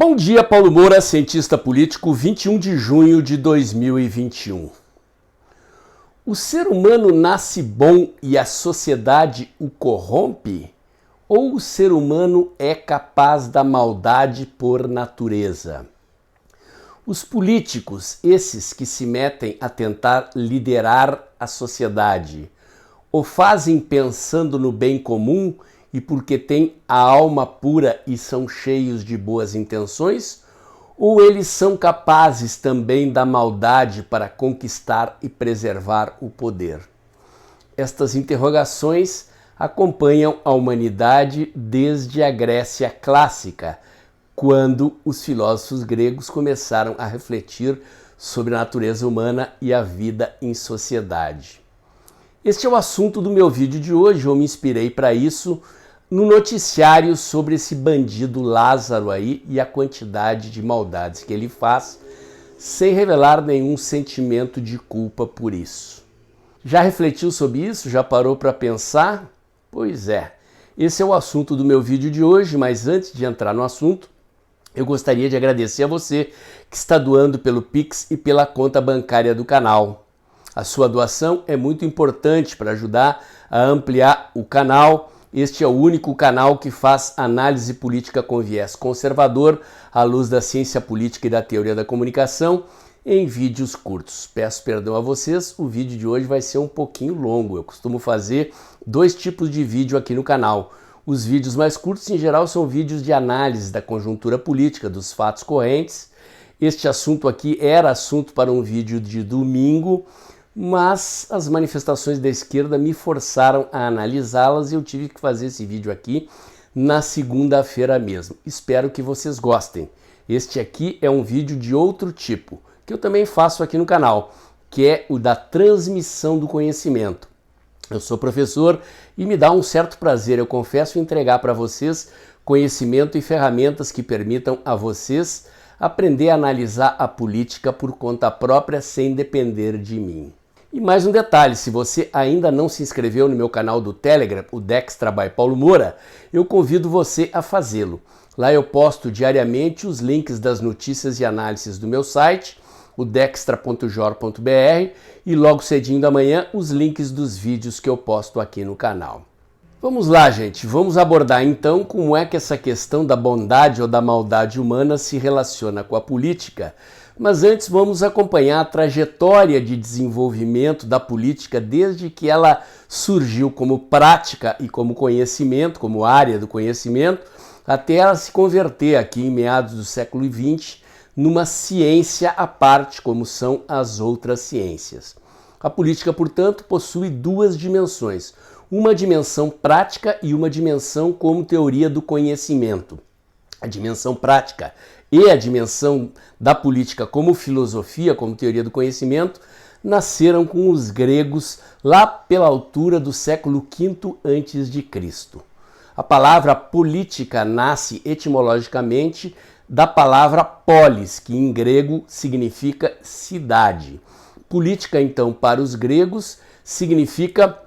Bom dia, Paulo Moura, cientista político, 21 de junho de 2021. O ser humano nasce bom e a sociedade o corrompe? Ou o ser humano é capaz da maldade por natureza? Os políticos, esses que se metem a tentar liderar a sociedade, o fazem pensando no bem comum e porque têm a alma pura e são cheios de boas intenções? Ou eles são capazes também da maldade para conquistar e preservar o poder? Estas interrogações acompanham a humanidade desde a Grécia clássica, quando os filósofos gregos começaram a refletir sobre a natureza humana e a vida em sociedade. Este é o assunto do meu vídeo de hoje. Eu me inspirei para isso no noticiário sobre esse bandido Lázaro aí e a quantidade de maldades que ele faz, sem revelar nenhum sentimento de culpa por isso. Já refletiu sobre isso? Já parou para pensar? Pois é, esse é o assunto do meu vídeo de hoje, mas antes de entrar no assunto, eu gostaria de agradecer a você que está doando pelo Pix e pela conta bancária do canal. A sua doação é muito importante para ajudar a ampliar o canal. Este é o único canal que faz análise política com viés conservador, à luz da ciência política e da teoria da comunicação, em vídeos curtos. Peço perdão a vocês, o vídeo de hoje vai ser um pouquinho longo. Eu costumo fazer dois tipos de vídeo aqui no canal. Os vídeos mais curtos, em geral, são vídeos de análise da conjuntura política, dos fatos correntes. Este assunto aqui era assunto para um vídeo de domingo, mas as manifestações da esquerda me forçaram a analisá-las e eu tive que fazer esse vídeo aqui na segunda-feira mesmo. Espero que vocês gostem. Este aqui é um vídeo de outro tipo, que eu também faço aqui no canal, que é o da transmissão do conhecimento. Eu sou professor e me dá um certo prazer, eu confesso, entregar para vocês conhecimento e ferramentas que permitam a vocês aprender a analisar a política por conta própria sem depender de mim. E mais um detalhe, se você ainda não se inscreveu no meu canal do Telegram, o Dextra by Paulo Moura, eu convido você a fazê-lo. Lá eu posto diariamente os links das notícias e análises do meu site, o dextra.jor.br, e logo cedinho da manhã os links dos vídeos que eu posto aqui no canal. Vamos lá, gente, vamos abordar então como é que essa questão da bondade ou da maldade humana se relaciona com a política. Mas antes vamos acompanhar a trajetória de desenvolvimento da política desde que ela surgiu como prática e como conhecimento, como área do conhecimento, até ela se converter aqui em meados do século XX numa ciência à parte, como são as outras ciências. A política, portanto, possui duas dimensões, uma dimensão prática e uma dimensão como teoria do conhecimento. A dimensão prática e a dimensão da política como filosofia, como teoria do conhecimento, nasceram com os gregos lá pela altura do século V a.C. A palavra política nasce etimologicamente da palavra polis, que em grego significa cidade. Política, então, para os gregos, significa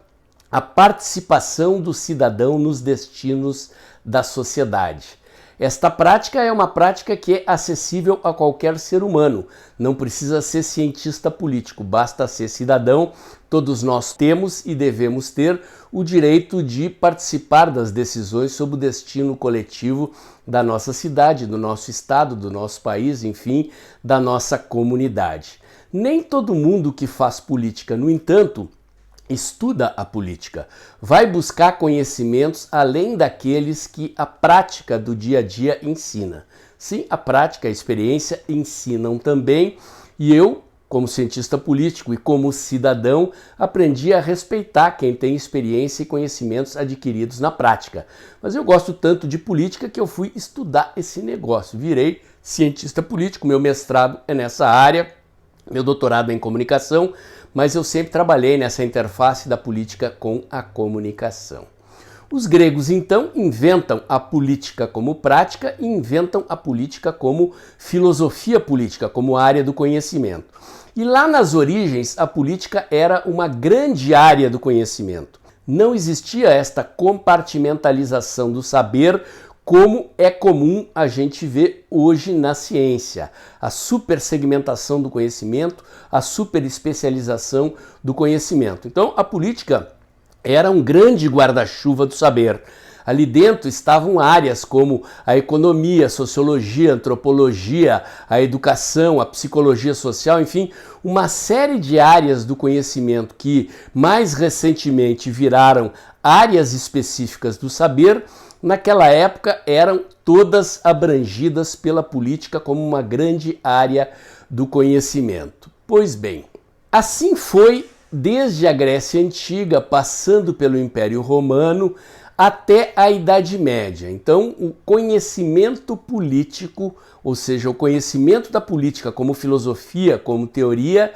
a participação do cidadão nos destinos da sociedade. Esta prática é uma prática que é acessível a qualquer ser humano. Não precisa ser cientista político, basta ser cidadão. Todos nós temos e devemos ter o direito de participar das decisões sobre o destino coletivo da nossa cidade, do nosso estado, do nosso país, enfim, da nossa comunidade. Nem todo mundo que faz política, no entanto, estuda a política, vai buscar conhecimentos além daqueles que a prática do dia a dia ensina. Sim, a prática, a experiência ensinam também, e eu, como cientista político e como cidadão, aprendi a respeitar quem tem experiência e conhecimentos adquiridos na prática. Mas eu gosto tanto de política que eu fui estudar esse negócio, virei cientista político, meu mestrado é nessa área, meu doutorado é em comunicação, mas eu sempre trabalhei nessa interface da política com a comunicação. Os gregos, então, inventam a política como prática e inventam a política como filosofia política, como área do conhecimento. E lá nas origens, a política era uma grande área do conhecimento. Não existia esta compartimentalização do saber como é comum a gente ver hoje na ciência. A supersegmentação do conhecimento, a superespecialização do conhecimento. Então, a política era um grande guarda-chuva do saber. Ali dentro estavam áreas como a economia, a sociologia, a antropologia, a educação, a psicologia social, enfim, uma série de áreas do conhecimento que mais recentemente viraram áreas específicas do saber. Naquela época eram todas abrangidas pela política como uma grande área do conhecimento. Pois bem, assim foi desde a Grécia Antiga, passando pelo Império Romano, até a Idade Média. Então, o conhecimento político, ou seja, o conhecimento da política como filosofia, como teoria,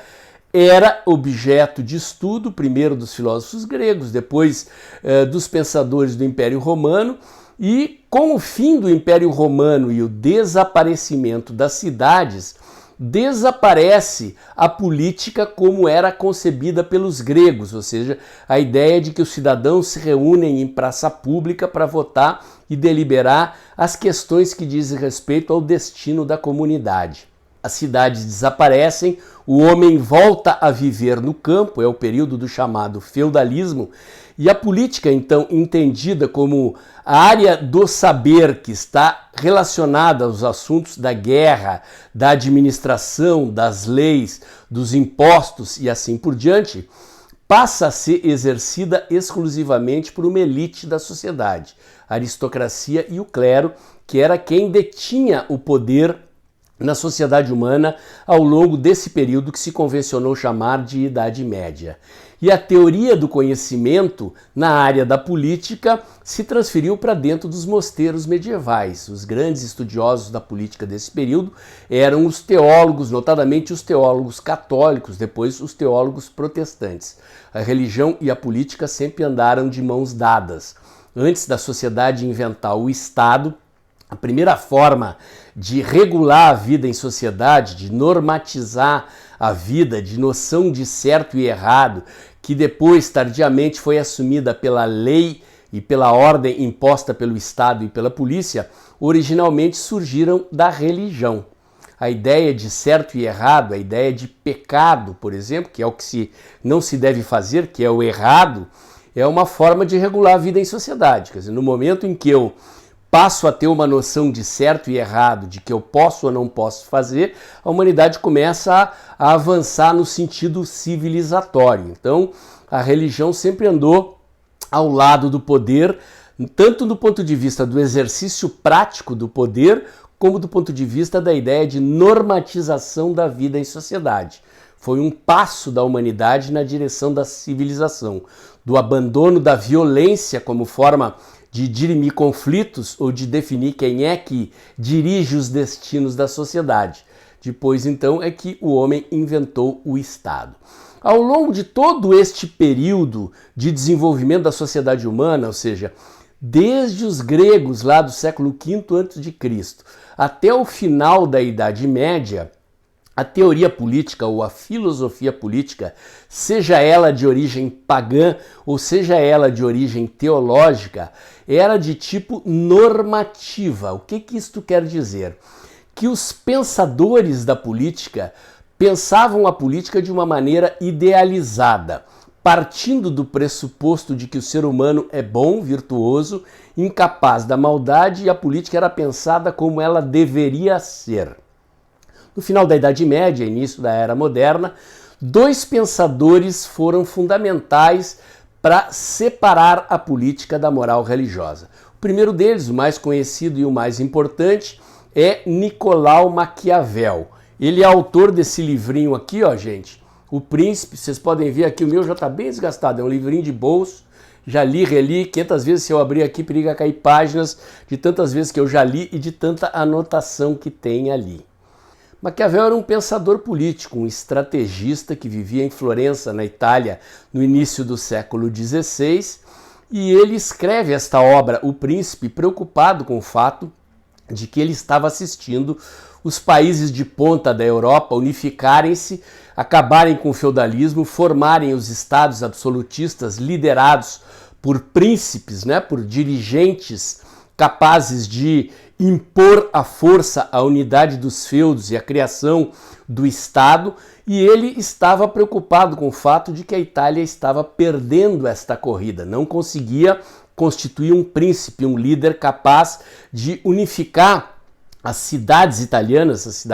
era objeto de estudo, primeiro dos filósofos gregos, depois dos pensadores do Império Romano, e com o fim do Império Romano e o desaparecimento das cidades, desaparece a política como era concebida pelos gregos, ou seja, a ideia de que os cidadãos se reúnem em praça pública para votar e deliberar as questões que dizem respeito ao destino da comunidade. As cidades desaparecem, o homem volta a viver no campo, é o período do chamado feudalismo, e a política, então, entendida como a área do saber que está relacionada aos assuntos da guerra, da administração, das leis, dos impostos e assim por diante, passa a ser exercida exclusivamente por uma elite da sociedade, a aristocracia e o clero, que era quem detinha o poder na sociedade humana ao longo desse período que se convencionou chamar de Idade Média. E a teoria do conhecimento na área da política se transferiu para dentro dos mosteiros medievais. Os grandes estudiosos da política desse período eram os teólogos, notadamente os teólogos católicos, depois os teólogos protestantes. A religião e a política sempre andaram de mãos dadas. Antes da sociedade inventar o Estado, a primeira forma de regular a vida em sociedade, de normatizar a vida, de noção de certo e errado, que depois, tardiamente, foi assumida pela lei e pela ordem imposta pelo Estado e pela polícia, originalmente surgiram da religião. A ideia de certo e errado, a ideia de pecado, por exemplo, que é o que não se deve fazer, que é o errado, é uma forma de regular a vida em sociedade. Quer dizer, no momento em que eu passo a ter uma noção de certo e errado, de que eu posso ou não posso fazer, a humanidade começa a avançar no sentido civilizatório. Então, a religião sempre andou ao lado do poder, tanto do ponto de vista do exercício prático do poder, como do ponto de vista da ideia de normatização da vida em sociedade. Foi um passo da humanidade na direção da civilização, do abandono da violência como forma de dirimir conflitos ou de definir quem é que dirige os destinos da sociedade. Depois, então, é que o homem inventou o Estado. Ao longo de todo este período de desenvolvimento da sociedade humana, ou seja, desde os gregos lá do século V a.C. até o final da Idade Média, a teoria política ou a filosofia política, seja ela de origem pagã ou seja ela de origem teológica, era de tipo normativa. O que isto quer dizer? Que os pensadores da política pensavam a política de uma maneira idealizada, partindo do pressuposto de que o ser humano é bom, virtuoso, incapaz da maldade, e a política era pensada como ela deveria ser. No final da Idade Média, início da Era Moderna, dois pensadores foram fundamentais para separar a política da moral religiosa. O primeiro deles, o mais conhecido e o mais importante, é Nicolau Maquiavel. Ele é autor desse livrinho aqui, ó, gente, O Príncipe. Vocês podem ver aqui, o meu já está bem desgastado, é um livrinho de bolso. Já li, reli, 500 vezes. Se eu abrir aqui, periga cair páginas de tantas vezes que eu já li e de tanta anotação que tem ali. Maquiavel era um pensador político, um estrategista que vivia em Florença, na Itália, no início do século XVI, e ele escreve esta obra, O Príncipe, preocupado com o fato de que ele estava assistindo os países de ponta da Europa unificarem-se, acabarem com o feudalismo, formarem os estados absolutistas liderados por príncipes, por dirigentes capazes de impor à força a unidade dos feudos e a criação do Estado, e ele estava preocupado com o fato de que a Itália estava perdendo esta corrida, não conseguia constituir um príncipe, um líder capaz de unificar as cidades italianas,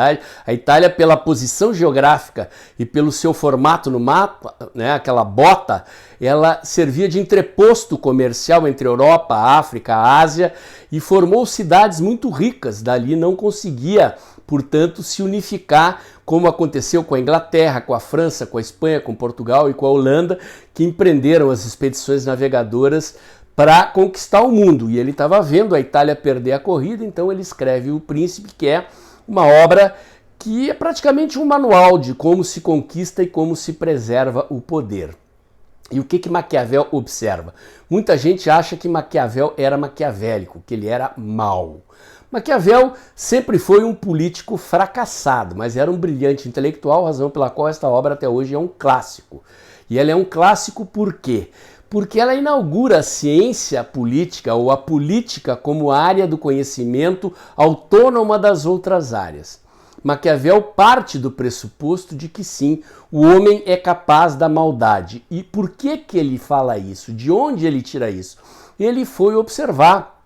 a Itália, pela posição geográfica e pelo seu formato no mapa, né, aquela bota, ela servia de entreposto comercial entre Europa, África, Ásia, e formou cidades muito ricas. Dali não conseguia, portanto, se unificar, como aconteceu com a Inglaterra, com a França, com a Espanha, com Portugal e com a Holanda, que empreenderam as expedições navegadoras para conquistar o mundo. E ele estava vendo a Itália perder a corrida, então ele escreve O Príncipe, que é uma obra que é praticamente um manual de como se conquista e como se preserva o poder. E o que Maquiavel observa? Muita gente acha que Maquiavel era maquiavélico, que ele era mau. Maquiavel sempre foi um político fracassado, mas era um brilhante intelectual, razão pela qual esta obra até hoje é um clássico. E ela é um clássico por quê? Porque ela inaugura a ciência política ou a política como área do conhecimento autônoma das outras áreas. Maquiavel parte do pressuposto de que sim, o homem é capaz da maldade. E por que ele fala isso? De onde ele tira isso? Ele foi observar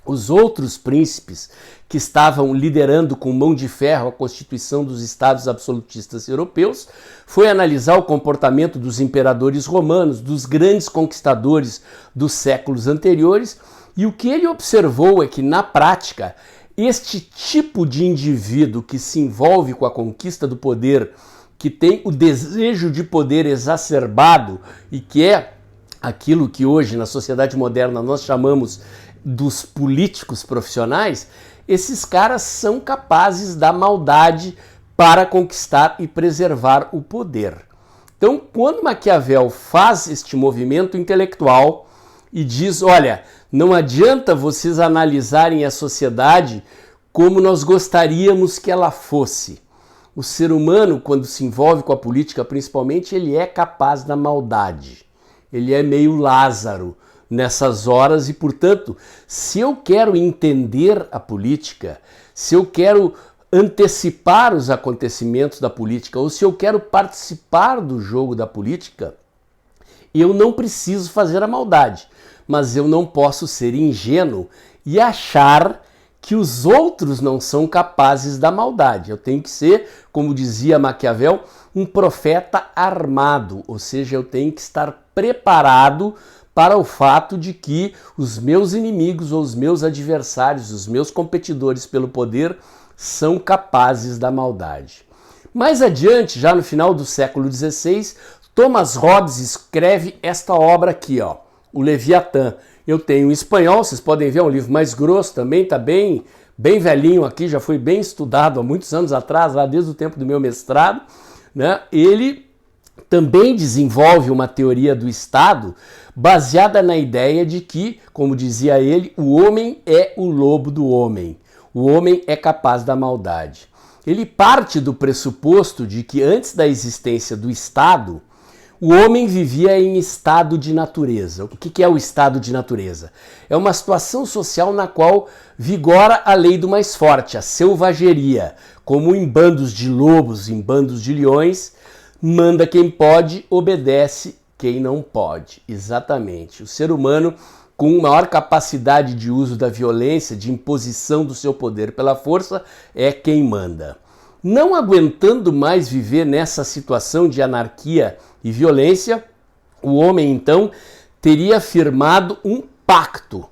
os outros príncipes que estavam liderando com mão de ferro a constituição dos estados absolutistas europeus, foi analisar o comportamento dos imperadores romanos, dos grandes conquistadores dos séculos anteriores, e o que ele observou é que, na prática, este tipo de indivíduo que se envolve com a conquista do poder, que tem o desejo de poder exacerbado e que é aquilo que hoje na sociedade moderna nós chamamos dos políticos profissionais, esses caras são capazes da maldade para conquistar e preservar o poder. Então, quando Maquiavel faz este movimento intelectual e diz, olha, não adianta vocês analisarem a sociedade como nós gostaríamos que ela fosse. O ser humano, quando se envolve com a política, principalmente, ele é capaz da maldade. Ele é meio Lázaro nessas horas e, portanto, se eu quero entender a política, se eu quero antecipar os acontecimentos da política ou se eu quero participar do jogo da política, eu não preciso fazer a maldade, mas eu não posso ser ingênuo e achar que os outros não são capazes da maldade. Eu tenho que ser, como dizia Maquiavel, um profeta armado, ou seja, eu tenho que estar preparado para o fato de que os meus inimigos ou os meus adversários, os meus competidores pelo poder, são capazes da maldade. Mais adiante, já no final do século XVI, Thomas Hobbes escreve esta obra aqui, ó, o Leviatã. Eu tenho em espanhol, vocês podem ver, é um livro mais grosso também, está bem velhinho aqui, já foi bem estudado há muitos anos atrás, lá desde o tempo do meu mestrado, né? Ele também desenvolve uma teoria do Estado baseada na ideia de que, como dizia ele, o homem é o lobo do homem. O homem é capaz da maldade. Ele parte do pressuposto de que antes da existência do Estado, o homem vivia em estado de natureza. O que é o estado de natureza? É uma situação social na qual vigora a lei do mais forte, a selvageria, como em bandos de lobos, em bandos de leões, manda quem pode, obedece quem não pode. Exatamente. O ser humano, com maior capacidade de uso da violência, de imposição do seu poder pela força, é quem manda. Não aguentando mais viver nessa situação de anarquia e violência, o homem, então, teria firmado um pacto,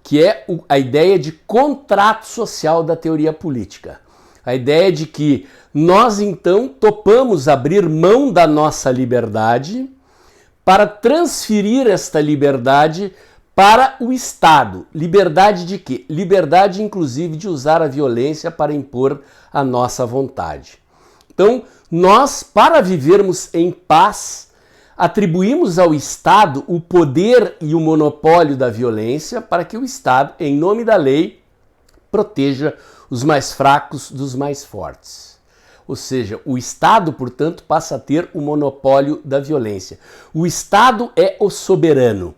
que é a ideia de contrato social da teoria política. A ideia de que nós, então, topamos abrir mão da nossa liberdade para transferir esta liberdade para o Estado. Liberdade de quê? Liberdade, inclusive, de usar a violência para impor a nossa vontade. Então, nós, para vivermos em paz, atribuímos ao Estado o poder e o monopólio da violência para que o Estado, em nome da lei, proteja os mais fracos dos mais fortes. Ou seja, o Estado, portanto, passa a ter o monopólio da violência. O Estado é o soberano.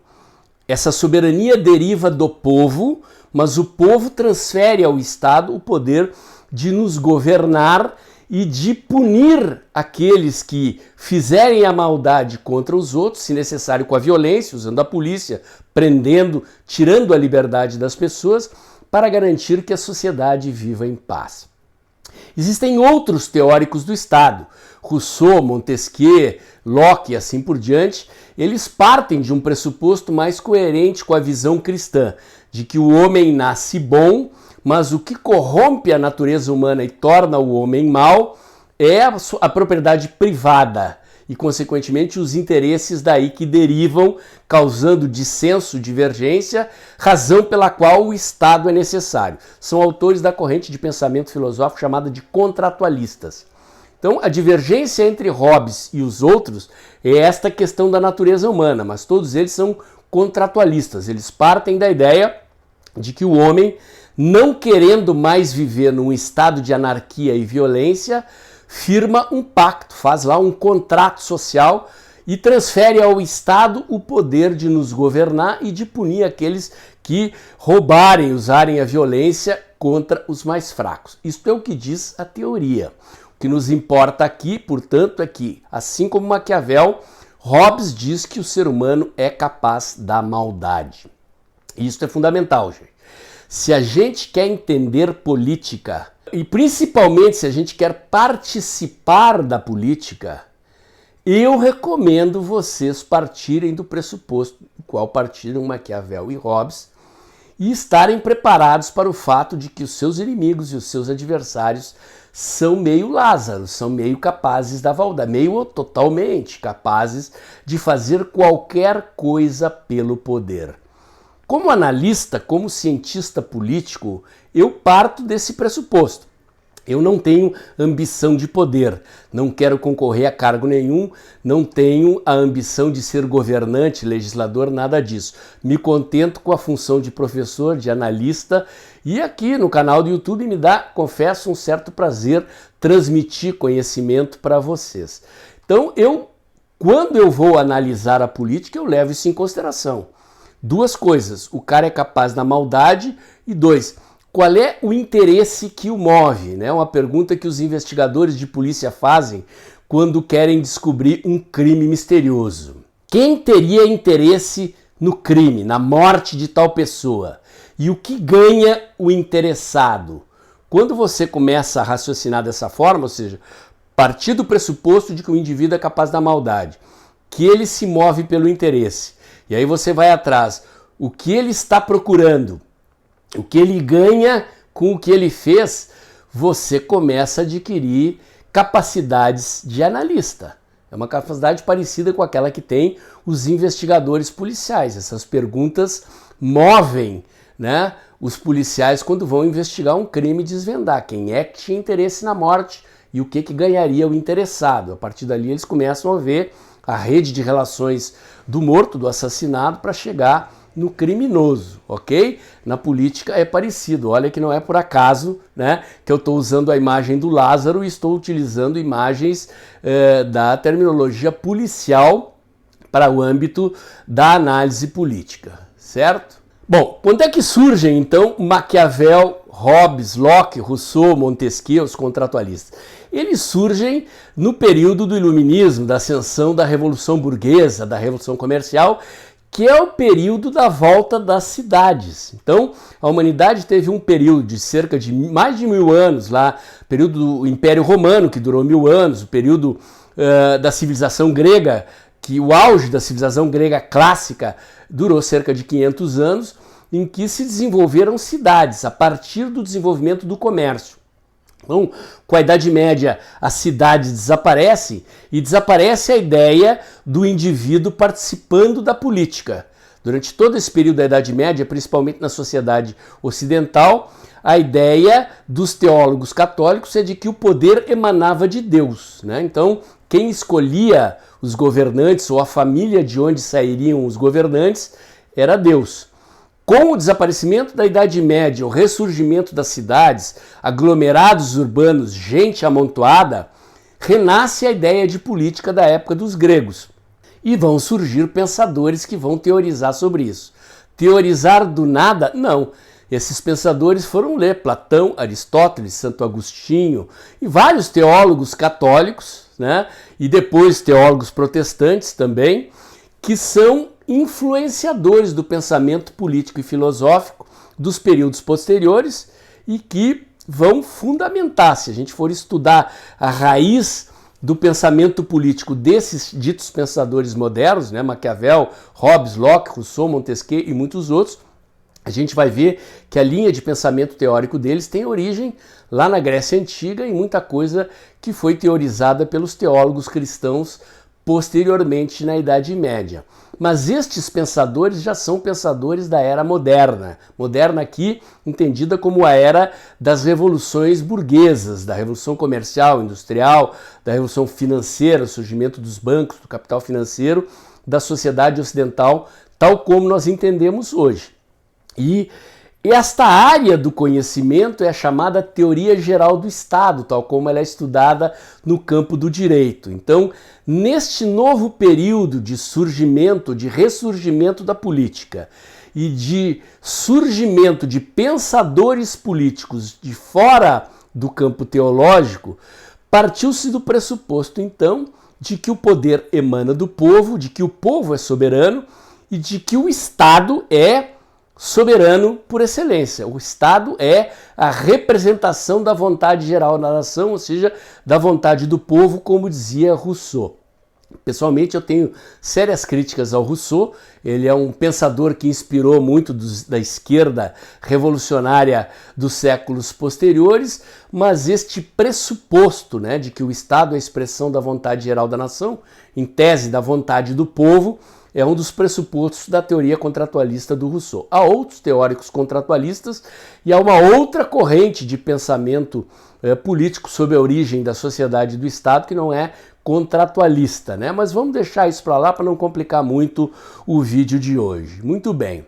Essa soberania deriva do povo, mas o povo transfere ao Estado o poder de nos governar e de punir aqueles que fizerem a maldade contra os outros, se necessário com a violência, usando a polícia, prendendo, tirando a liberdade das pessoas, para garantir que a sociedade viva em paz. Existem outros teóricos do Estado, Rousseau, Montesquieu, Locke e assim por diante. Eles partem de um pressuposto mais coerente com a visão cristã, de que o homem nasce bom, mas o que corrompe a natureza humana e torna o homem mau é a propriedade privada e, consequentemente, os interesses daí que derivam, causando dissenso, divergência, razão pela qual o Estado é necessário. São autores da corrente de pensamento filosófico chamada de contratualistas. Então, a divergência entre Hobbes e os outros é esta questão da natureza humana, mas todos eles são contratualistas. Eles partem da ideia de que o homem, não querendo mais viver num estado de anarquia e violência, firma um pacto, faz lá um contrato social e transfere ao Estado o poder de nos governar e de punir aqueles que roubarem, usarem a violência contra os mais fracos. Isto é o que diz a teoria. O que nos importa aqui, portanto, é que, assim como Maquiavel, Hobbes diz que o ser humano é capaz da maldade. Isso é fundamental, gente. Se a gente quer entender política, e principalmente se a gente quer participar da política, eu recomendo vocês partirem do pressuposto do qual partiram Maquiavel e Hobbes e estarem preparados para o fato de que os seus inimigos e os seus adversários são meio Lázaros, são meio capazes da maldade, meio ou totalmente capazes de fazer qualquer coisa pelo poder. Como analista, como cientista político, eu parto desse pressuposto. Eu não tenho ambição de poder, não quero concorrer a cargo nenhum, não tenho a ambição de ser governante, legislador, nada disso. Me contento com a função de professor, de analista, e aqui no canal do YouTube me dá, confesso, um certo prazer transmitir conhecimento para vocês. Então, quando eu vou analisar a política, eu levo isso em consideração. Duas coisas, o cara é capaz da maldade e dois, qual é o interesse que o move? Né? Uma pergunta que os investigadores de polícia fazem quando querem descobrir um crime misterioso. Quem teria interesse no crime, na morte de tal pessoa? E o que ganha o interessado? Quando você começa a raciocinar dessa forma, ou seja, partir do pressuposto de que o indivíduo é capaz da maldade, que ele se move pelo interesse, e aí você vai atrás, o que ele está procurando, o que ele ganha com o que ele fez, você começa a adquirir capacidades de analista. É uma capacidade parecida com aquela que tem os investigadores policiais. Essas perguntas movem, né, os policiais quando vão investigar um crime e desvendar quem é que tinha interesse na morte e o que ganharia o interessado. A partir dali eles começam a ver a rede de relações do morto, do assassinado, para chegar no criminoso, ok? Na política é parecido. Olha que não é por acaso, né, que eu estou usando a imagem do Lázaro e estou utilizando imagens da terminologia policial para o âmbito da análise política, certo? Bom, quando é que surgem, então, Maquiavel, Hobbes, Locke, Rousseau, Montesquieu, os contratualistas? Eles surgem no período do Iluminismo, da ascensão da Revolução Burguesa, da Revolução Comercial, que é o período da volta das cidades. Então, a humanidade teve um período de cerca de mais de 1000 anos, lá, período do Império Romano, que durou 1000 anos, o período da civilização grega, que o auge da civilização grega clássica durou cerca de 500 anos, em que se desenvolveram cidades a partir do desenvolvimento do comércio. Então, com a Idade Média, as cidades desaparecem e desaparece a ideia do indivíduo participando da política. Durante todo esse período da Idade Média, principalmente na sociedade ocidental, a ideia dos teólogos católicos é de que o poder emanava de Deus, né? Então, quem escolhia os governantes ou a família de onde sairiam os governantes era Deus. Com o desaparecimento da Idade Média, o ressurgimento das cidades, aglomerados urbanos, gente amontoada, renasce a ideia de política da época dos gregos. E vão surgir pensadores que vão teorizar sobre isso. Teorizar do nada? Não. Esses pensadores foram ler Platão, Aristóteles, Santo Agostinho e vários teólogos católicos, né? E depois teólogos protestantes também, que são influenciadores do pensamento político e filosófico dos períodos posteriores e que vão fundamentar, se a gente for estudar a raiz do pensamento político desses ditos pensadores modernos, né, Maquiavel, Hobbes, Locke, Rousseau, Montesquieu e muitos outros, a gente vai ver que a linha de pensamento teórico deles tem origem lá na Grécia Antiga e muita coisa que foi teorizada pelos teólogos cristãos posteriormente na Idade Média. Mas estes pensadores já são pensadores da era moderna. Moderna aqui entendida como a era das revoluções burguesas, da revolução comercial, industrial, da revolução financeira, o surgimento dos bancos, do capital financeiro, da sociedade ocidental, tal como nós entendemos hoje. E esta área do conhecimento é a chamada teoria geral do Estado, tal como ela é estudada no campo do direito. Então, neste novo período de surgimento, de ressurgimento da política e de surgimento de pensadores políticos de fora do campo teológico, partiu-se do pressuposto, então, de que o poder emana do povo, de que o povo é soberano e de que o Estado é soberano por excelência. O Estado é a representação da vontade geral da nação, ou seja, da vontade do povo, como dizia Rousseau. Pessoalmente, eu tenho sérias críticas ao Rousseau. Ele é um pensador que inspirou muito da esquerda revolucionária dos séculos posteriores, mas este pressuposto, né, de que o Estado é a expressão da vontade geral da nação, em tese da vontade do povo, é um dos pressupostos da teoria contratualista do Rousseau. Há outros teóricos contratualistas e há uma outra corrente de pensamento político sob a origem da sociedade do Estado que não é contratualista, né? Mas vamos deixar isso para lá para não complicar muito o vídeo de hoje. Muito bem.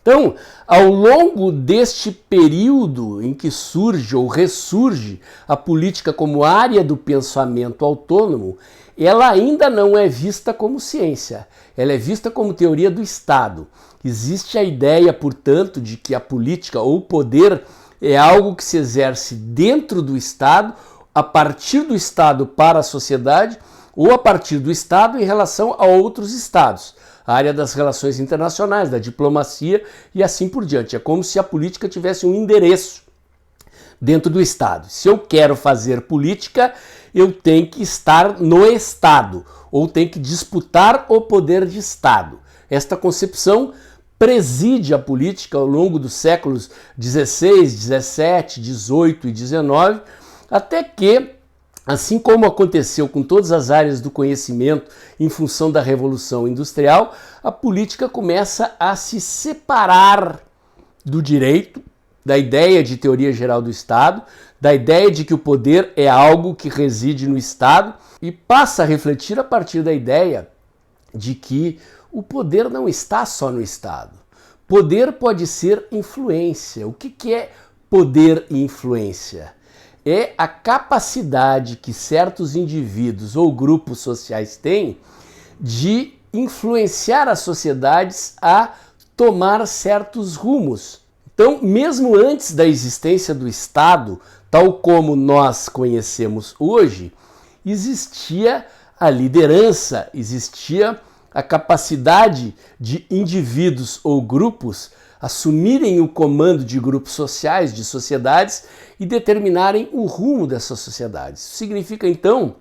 Então, ao longo deste período em que surge ou ressurge a política como área do pensamento autônomo, ela ainda não é vista como ciência, ela é vista como teoria do Estado. Existe a ideia, portanto, de que a política ou o poder é algo que se exerce dentro do Estado, a partir do Estado para a sociedade, ou a partir do Estado em relação a outros Estados. A área das relações internacionais, da diplomacia e assim por diante. É como se a política tivesse um endereço dentro do Estado. Se eu quero fazer política, eu tenho que estar no Estado, ou tenho que disputar o poder de Estado. Esta concepção preside a política ao longo dos séculos XVI, XVII, XVIII e XIX, até que, assim como aconteceu com todas as áreas do conhecimento em função da Revolução Industrial, a política começa a se separar do direito, da ideia de teoria geral do Estado, da ideia de que o poder é algo que reside no Estado e passa a refletir a partir da ideia de que o poder não está só no Estado. Poder pode ser influência. O que é poder e influência? É a capacidade que certos indivíduos ou grupos sociais têm de influenciar as sociedades a tomar certos rumos. Então, mesmo antes da existência do Estado, tal como nós conhecemos hoje, existia a liderança, existia a capacidade de indivíduos ou grupos assumirem o comando de grupos sociais, de sociedades e determinarem o rumo dessas sociedades. Isso significa, então,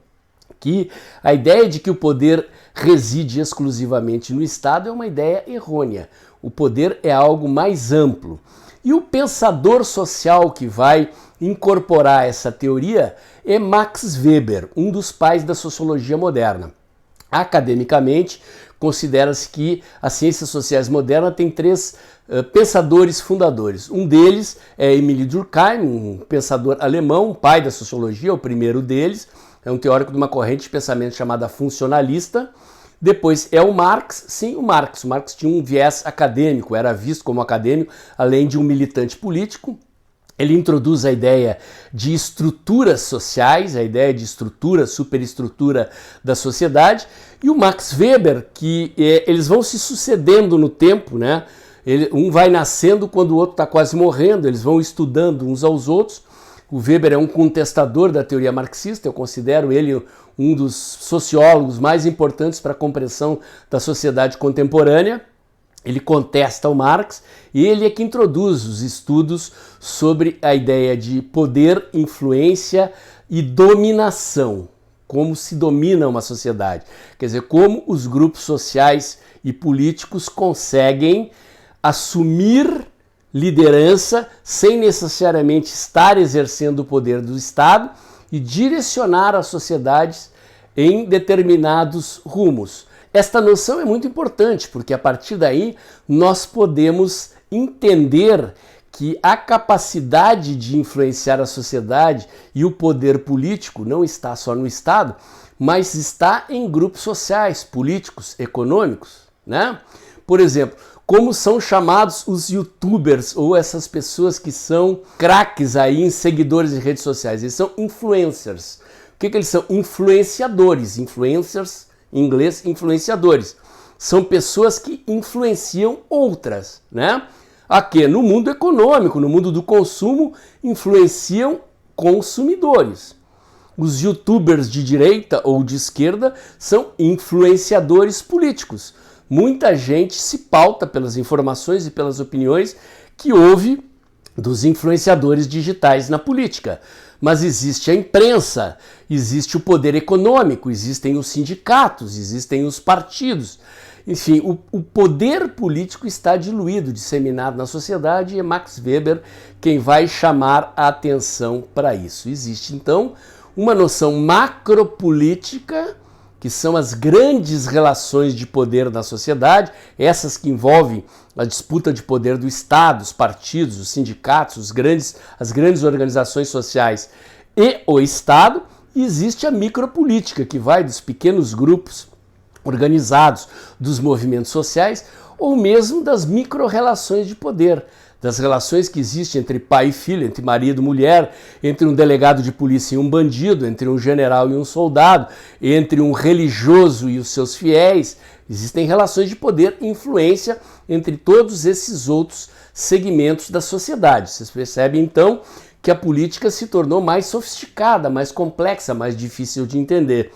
que a ideia de que o poder reside exclusivamente no Estado é uma ideia errônea. O poder é algo mais amplo. E o pensador social que vai incorporar essa teoria é Max Weber, um dos pais da sociologia moderna. Academicamente, considera-se que as ciências sociais modernas têm três pensadores fundadores. Um deles é Émile Durkheim, um pensador alemão, pai da sociologia, o primeiro deles, é um teórico de uma corrente de pensamento chamada funcionalista. Depois é o Marx, sim, o Marx. O Marx tinha um viés acadêmico, era visto como acadêmico, além de um militante político. Ele introduz a ideia de estruturas sociais, a ideia de estrutura, superestrutura da sociedade, e o Max Weber, que eles vão se sucedendo no tempo, né? Um vai nascendo quando o outro está quase morrendo, eles vão estudando uns aos outros. O Weber é um contestador da teoria marxista, eu considero ele um dos sociólogos mais importantes para a compreensão da sociedade contemporânea. Ele contesta o Marx e ele é que introduz os estudos sobre a ideia de poder, influência e dominação. Como se domina uma sociedade. Quer dizer, como os grupos sociais e políticos conseguem assumir liderança sem necessariamente estar exercendo o poder do Estado e direcionar as sociedades em determinados rumos. Esta noção é muito importante, porque a partir daí nós podemos entender que a capacidade de influenciar a sociedade e o poder político não está só no Estado, mas está em grupos sociais, políticos, econômicos, né? Por exemplo, como são chamados os youtubers ou essas pessoas que são craques aí em seguidores de redes sociais? Eles são influencers. O que eles são? Influenciadores. Influencers, em inglês, influenciadores. São pessoas que influenciam outras, né? Aqui, no mundo econômico, no mundo do consumo, influenciam consumidores. Os youtubers de direita ou de esquerda são influenciadores políticos. Muita gente se pauta pelas informações e pelas opiniões que ouve dos influenciadores digitais na política. Mas existe a imprensa, existe o poder econômico, existem os sindicatos, existem os partidos. Enfim, o poder político está diluído, disseminado na sociedade, e é Max Weber quem vai chamar a atenção para isso. Existe, então, uma noção macropolítica, que são as grandes relações de poder na sociedade, essas que envolvem a disputa de poder do Estado, os partidos, os sindicatos, as grandes organizações sociais e o Estado. E existe a micropolítica, que vai dos pequenos grupos organizados dos movimentos sociais ou mesmo das micro-relações de poder, das relações que existem entre pai e filho, entre marido e mulher, entre um delegado de polícia e um bandido, entre um general e um soldado, entre um religioso e os seus fiéis. Existem relações de poder e influência entre todos esses outros segmentos da sociedade. Vocês percebem, então, que a política se tornou mais sofisticada, mais complexa, mais difícil de entender.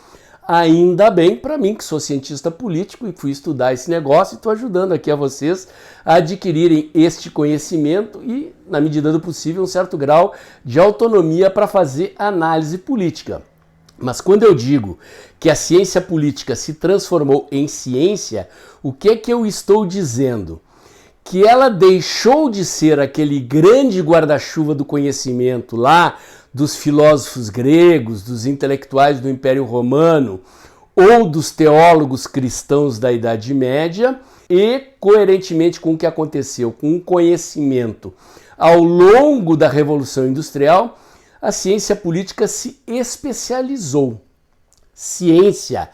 Ainda bem para mim, que sou cientista político e fui estudar esse negócio e estou ajudando aqui a vocês a adquirirem este conhecimento e, na medida do possível, um certo grau de autonomia para fazer análise política. Mas quando eu digo que a ciência política se transformou em ciência, o que é que eu estou dizendo? Que ela deixou de ser aquele grande guarda-chuva do conhecimento lá dos filósofos gregos, dos intelectuais do Império Romano ou dos teólogos cristãos da Idade Média e, coerentemente com o que aconteceu com o conhecimento ao longo da Revolução Industrial, a ciência política se especializou. Ciência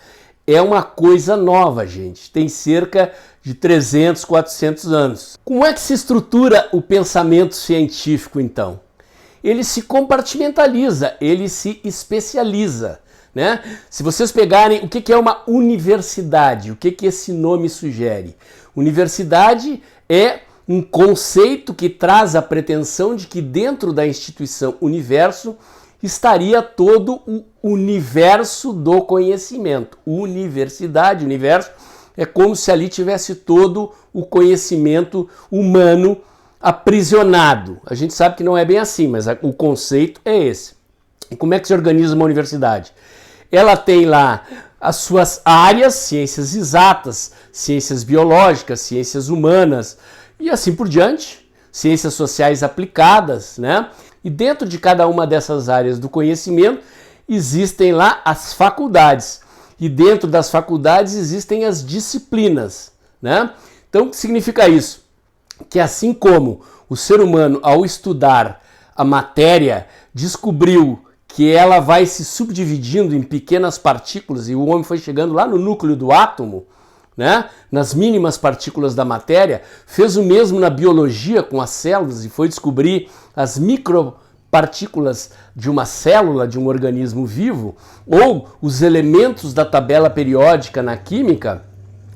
é uma coisa nova, gente. Tem cerca de 300, 400 anos. Como é que se estrutura o pensamento científico, então? Ele se compartimentaliza, ele se especializa, né? Se vocês pegarem o que é uma universidade, o que esse nome sugere? Universidade é um conceito que traz a pretensão de que dentro da instituição universo estaria todo o universo do conhecimento. Universidade, universo, é como se ali tivesse todo o conhecimento humano aprisionado. A gente sabe que não é bem assim, mas o conceito é esse. E como é que se organiza uma universidade? Ela tem lá as suas áreas, ciências exatas, ciências biológicas, ciências humanas e assim por diante, ciências sociais aplicadas, né? E dentro de cada uma dessas áreas do conhecimento existem lá as faculdades. E dentro das faculdades existem as disciplinas, né? Então, o que significa isso? Que assim como o ser humano, ao estudar a matéria, descobriu que ela vai se subdividindo em pequenas partículas e o homem foi chegando lá no núcleo do átomo, né, nas mínimas partículas da matéria, fez o mesmo na biologia com as células e foi descobrir as micropartículas de uma célula, de um organismo vivo, ou os elementos da tabela periódica na química,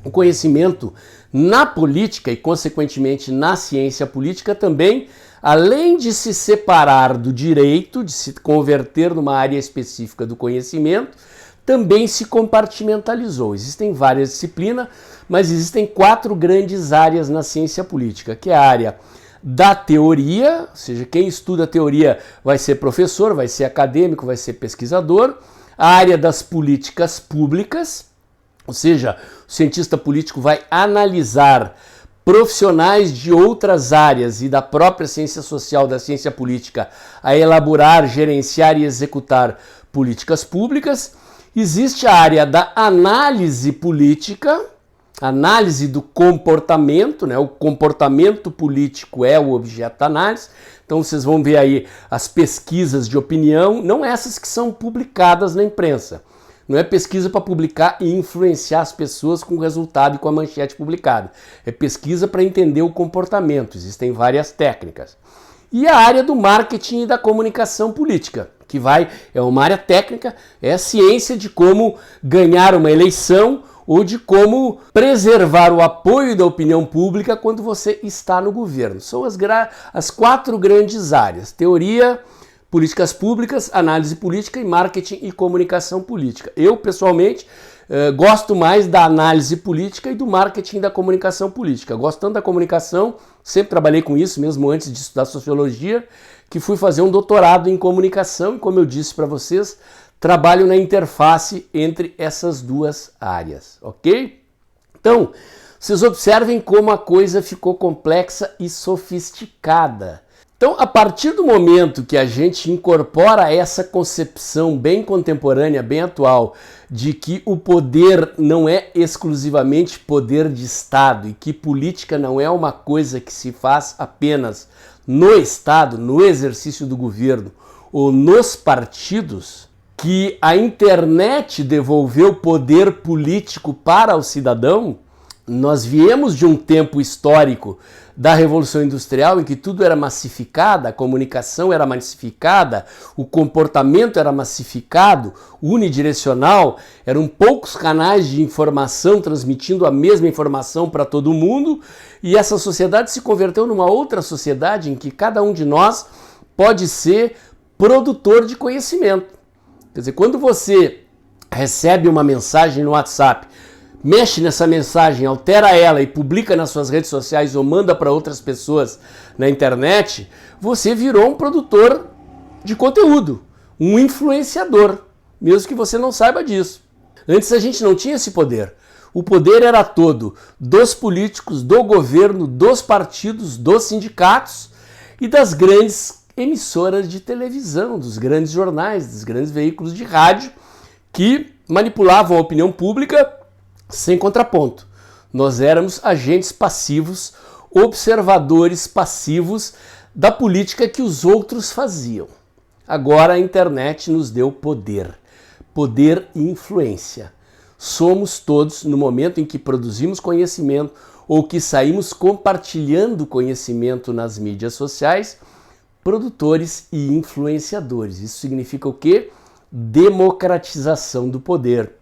o conhecimento na política e, consequentemente, na ciência política também, além de se separar do direito, de se converter numa área específica do conhecimento, também se compartimentalizou. Existem várias disciplinas, mas existem 4 grandes áreas na ciência política, que é a área da teoria, ou seja, quem estuda teoria vai ser professor, vai ser acadêmico, vai ser pesquisador, a área das políticas públicas, ou seja, o cientista político vai analisar profissionais de outras áreas e da própria ciência social, da ciência política, a elaborar, gerenciar e executar políticas públicas. Existe a área da análise política, análise do comportamento, né? O comportamento político é o objeto da análise. Então vocês vão ver aí as pesquisas de opinião, não essas que são publicadas na imprensa. Não é pesquisa para publicar e influenciar as pessoas com o resultado e com a manchete publicada. É pesquisa para entender o comportamento. Existem várias técnicas. E a área do marketing e da comunicação política, que é uma área técnica, é a ciência de como ganhar uma eleição ou de como preservar o apoio da opinião pública quando você está no governo. São as 4 grandes áreas: teoria, políticas públicas, análise política e marketing e comunicação política. Eu, pessoalmente, gosto mais da análise política e do marketing e da comunicação política. Gosto tanto da comunicação, sempre trabalhei com isso, mesmo antes de estudar sociologia, que fui fazer um doutorado em comunicação e, como eu disse para vocês, trabalho na interface entre essas 2 áreas, ok? Então, vocês observem como a coisa ficou complexa e sofisticada. Então, a partir do momento que a gente incorpora essa concepção bem contemporânea, bem atual, de que o poder não é exclusivamente poder de Estado e que política não é uma coisa que se faz apenas no Estado, no exercício do governo ou nos partidos, que a internet devolveu poder político para o cidadão, nós viemos de um tempo histórico da Revolução Industrial em que tudo era massificado, a comunicação era massificada, o comportamento era massificado, unidirecional, eram poucos canais de informação transmitindo a mesma informação para todo mundo, e essa sociedade se converteu numa outra sociedade em que cada um de nós pode ser produtor de conhecimento. Quer dizer, quando você recebe uma mensagem no WhatsApp, mexe nessa mensagem, altera ela e publica nas suas redes sociais ou manda para outras pessoas na internet, você virou um produtor de conteúdo, um influenciador, mesmo que você não saiba disso. Antes a gente não tinha esse poder. O poder era todo dos políticos, do governo, dos partidos, dos sindicatos e das grandes emissoras de televisão, dos grandes jornais, dos grandes veículos de rádio que manipulavam a opinião pública sem contraponto. Nós éramos agentes passivos, observadores passivos da política que os outros faziam. Agora a internet nos deu poder, poder e influência. Somos todos, no momento em que produzimos conhecimento ou que saímos compartilhando conhecimento nas mídias sociais, produtores e influenciadores. Isso significa o quê? Democratização do poder.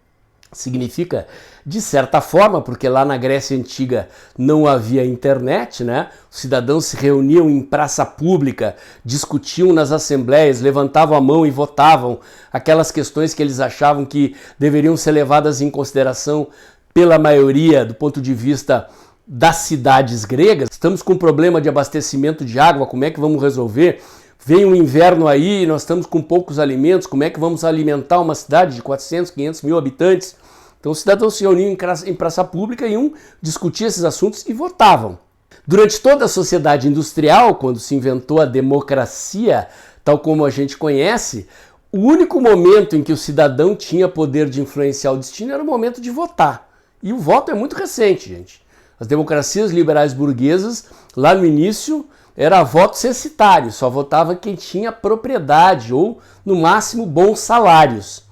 Significa, de certa forma, porque lá na Grécia Antiga não havia internet, né? Os cidadãos se reuniam em praça pública, discutiam nas assembleias, levantavam a mão e votavam aquelas questões que eles achavam que deveriam ser levadas em consideração pela maioria do ponto de vista das cidades gregas. Estamos com um problema de abastecimento de água, como é que vamos resolver? Vem um inverno aí, nós estamos com poucos alimentos, como é que vamos alimentar uma cidade de 400, 500 mil habitantes? Então os cidadãos se reuniam em praça pública e discutia esses assuntos e votavam. Durante toda a sociedade industrial, quando se inventou a democracia, tal como a gente conhece, o único momento em que o cidadão tinha poder de influenciar o destino era o momento de votar. E o voto é muito recente, gente. As democracias liberais burguesas, lá no início, era voto censitário, só votava quem tinha propriedade ou, no máximo, bons salários.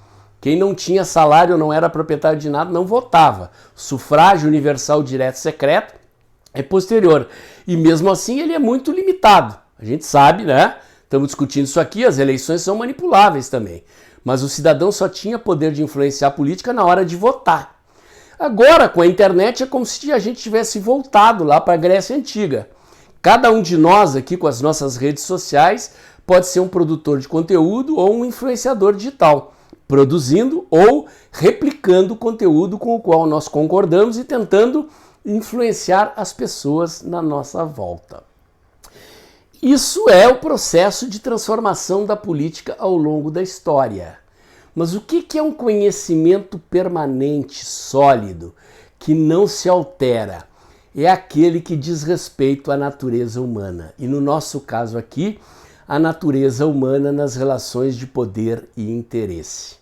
Quem não tinha salário, não era proprietário de nada, não votava. Sufrágio universal direto secreto é posterior. E mesmo assim ele é muito limitado. A gente sabe, né? Estamos discutindo isso aqui, as eleições são manipuláveis também. Mas o cidadão só tinha poder de influenciar a política na hora de votar. Agora, com a internet, é como se a gente tivesse voltado lá para a Grécia Antiga. Cada um de nós aqui, com as nossas redes sociais, pode ser um produtor de conteúdo ou um influenciador digital, produzindo ou replicando o conteúdo com o qual nós concordamos e tentando influenciar as pessoas na nossa volta. Isso é o processo de transformação da política ao longo da história. Mas o que é um conhecimento permanente, sólido, que não se altera? É aquele que diz respeito à natureza humana. E no nosso caso aqui, a natureza humana nas relações de poder e interesse.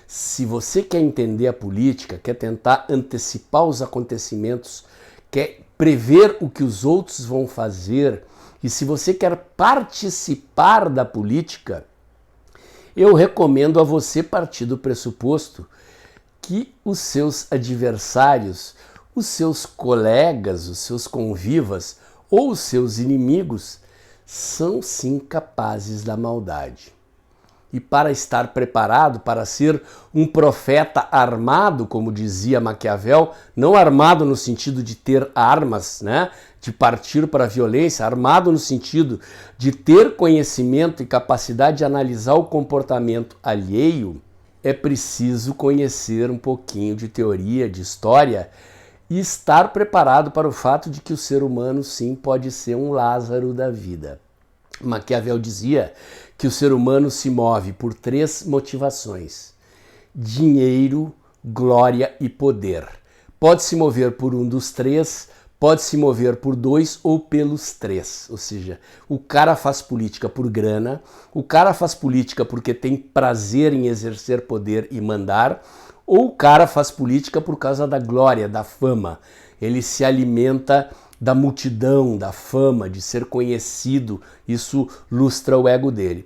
Se você quer entender a política, quer tentar antecipar os acontecimentos, quer prever o que os outros vão fazer, e se você quer participar da política, eu recomendo a você partir do pressuposto que os seus adversários, os seus colegas, os seus convivas ou os seus inimigos são sim capazes da maldade. E para estar preparado, para ser um profeta armado, como dizia Maquiavel, não armado no sentido de ter armas, né? De partir para a violência, armado no sentido de ter conhecimento e capacidade de analisar o comportamento alheio, é preciso conhecer um pouquinho de teoria, de história e estar preparado para o fato de que o ser humano sim pode ser um Lázaro da vida. Maquiavel dizia que o ser humano se move por 3 motivações: dinheiro, glória e poder. Pode se mover por um dos 3, pode se mover por 2 ou pelos 3. Ou seja, o cara faz política por grana, o cara faz política porque tem prazer em exercer poder e mandar, ou o cara faz política por causa da glória, da fama. Ele se alimenta da multidão, da fama, de ser conhecido. Isso lustra o ego dele.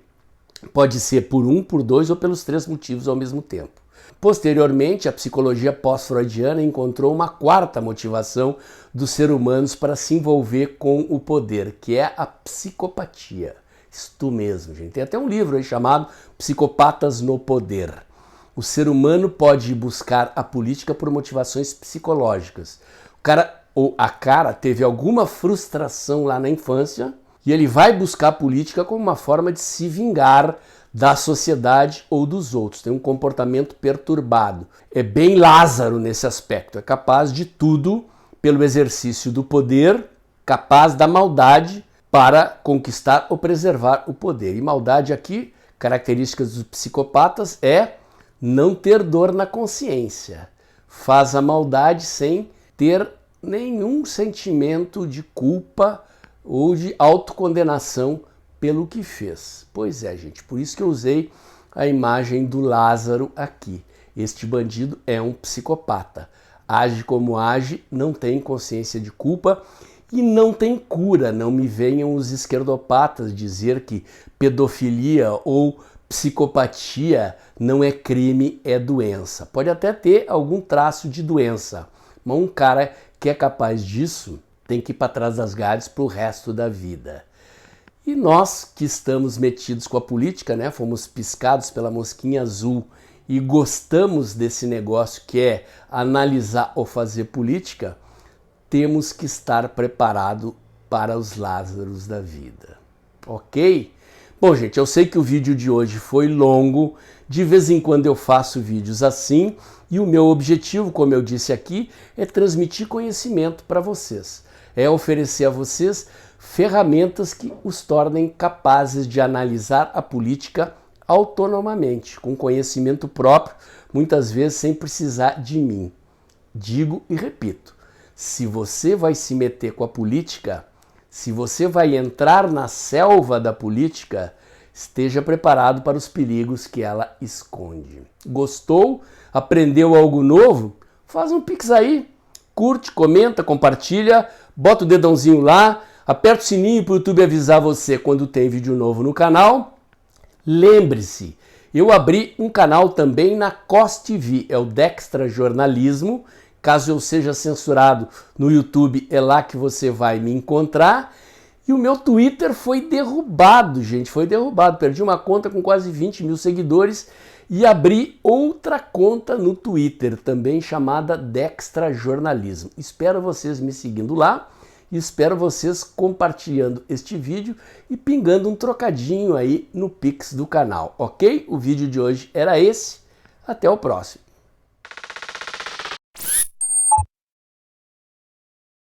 Pode ser por 1, por 2 ou pelos 3 motivos ao mesmo tempo. Posteriormente, a psicologia pós-freudiana encontrou uma 4ª motivação dos seres humanos para se envolver com o poder, que é a psicopatia. Isto mesmo, gente. Tem até um livro aí chamado Psicopatas no Poder. O ser humano pode buscar a política por motivações psicológicas. O cara ou a cara teve alguma frustração lá na infância e ele vai buscar a política como uma forma de se vingar da sociedade ou dos outros. Tem um comportamento perturbado. É bem Lázaro nesse aspecto. É capaz de tudo pelo exercício do poder, capaz da maldade para conquistar ou preservar o poder. E maldade aqui, características dos psicopatas, é não ter dor na consciência. Faz a maldade sem ter nenhum sentimento de culpa ou de autocondenação pelo que fez. Pois é, gente, por isso que eu usei a imagem do Lázaro aqui. Este bandido é um psicopata. Age como age, não tem consciência de culpa e não tem cura. Não me venham os esquerdopatas dizer que pedofilia ou psicopatia não é crime, é doença. Pode até ter algum traço de doença, mas um cara que é capaz disso tem que ir para trás das grades para o resto da vida. E nós que estamos metidos com a política, né, fomos piscados pela mosquinha azul e gostamos desse negócio que é analisar ou fazer política, temos que estar preparado para os Lázaros da vida. Ok? Bom, gente, eu sei que o vídeo de hoje foi longo, de vez em quando eu faço vídeos assim, e o meu objetivo, como eu disse aqui, é transmitir conhecimento para vocês. É oferecer a vocês ferramentas que os tornem capazes de analisar a política autonomamente, com conhecimento próprio, muitas vezes sem precisar de mim. Digo e repito, se você vai se meter com a política, se você vai entrar na selva da política, esteja preparado para os perigos que ela esconde. Gostou? Aprendeu algo novo? Faz um pix aí, curte, comenta, compartilha, bota o dedãozinho lá, aperta o sininho para o YouTube avisar você quando tem vídeo novo no canal. Lembre-se, Eu abri um canal também na COS TV, é o Dextra Jornalismo. Caso eu seja censurado no YouTube, é lá que você vai me encontrar. E o meu Twitter foi derrubado, gente, foi derrubado. Perdi uma conta com quase 20 mil seguidores e abri outra conta no Twitter, também chamada Dextra Jornalismo. Espero vocês me seguindo lá e espero vocês compartilhando este vídeo e pingando um trocadinho aí no Pix do canal, ok? O vídeo de hoje era esse. Até o próximo.